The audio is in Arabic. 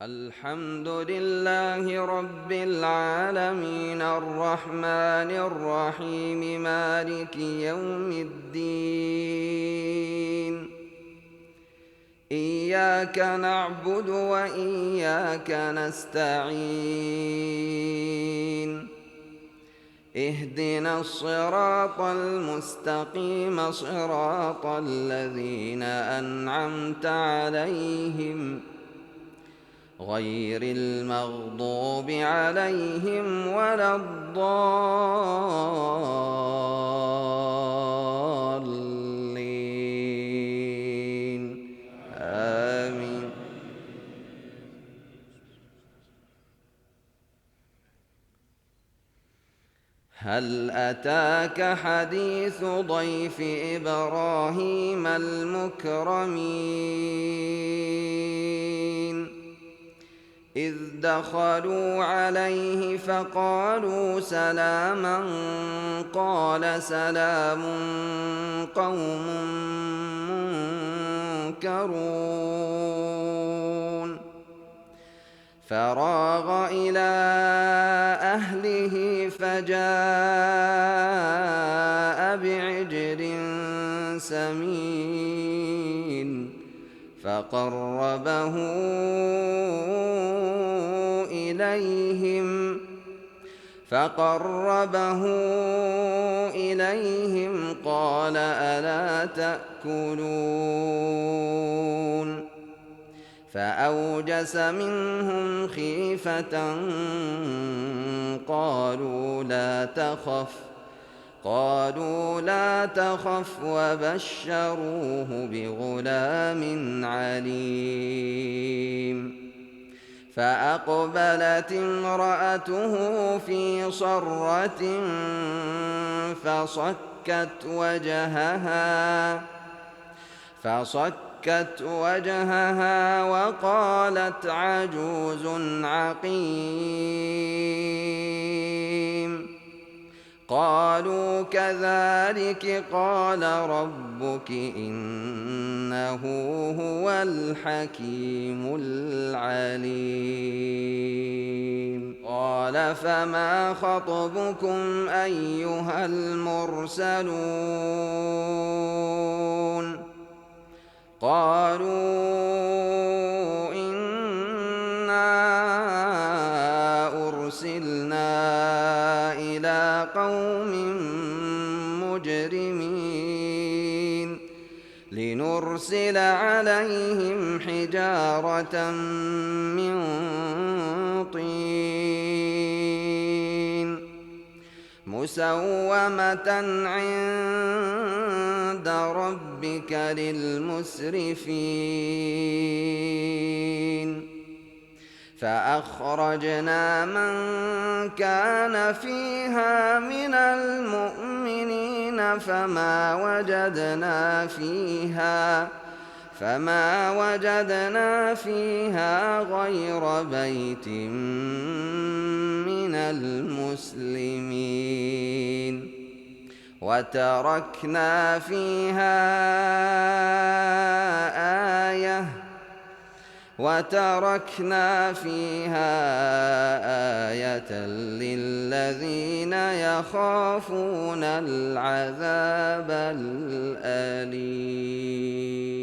الحمد لله رب العالمين الرحمن الرحيم مالك يوم الدين. إياك نعبد وإياك نستعين. اهدنا الصراط المستقيم صراط الذين أنعمت عليهم غير المغضوب عليهم ولا الضالين. آمين. هل أتاك حديث ضيف إبراهيم المكرمين؟ إذ دخلوا عليه فقالوا سلاما قال سلام قوم منكرون. فراغ إلى أهله فجاء بعجل سمين فقربه إليهم قال ألا تأكلون؟ فأوجس منهم خيفة قالوا لا تخف وبشروه بغلام عليم. فأقبلت امرأته في صرة فصكت وجهها وقالت عجوز عقيم. قالوا كذلك قال ربك إنه هو الحكيم العليم. قال فما خطبكم أيها المرسلون؟ قالوا إنا أرسلنا إلى قوم مجرمين لنرسل عليهم حجارة من طين مسومة عند ربك للمسرفين. فأخرجنا من كان فيها من المؤمنين فما وجدنا فيها غير بيت من المسلمين وتركنا فيها آية للذين يخافون العذاب الأليم.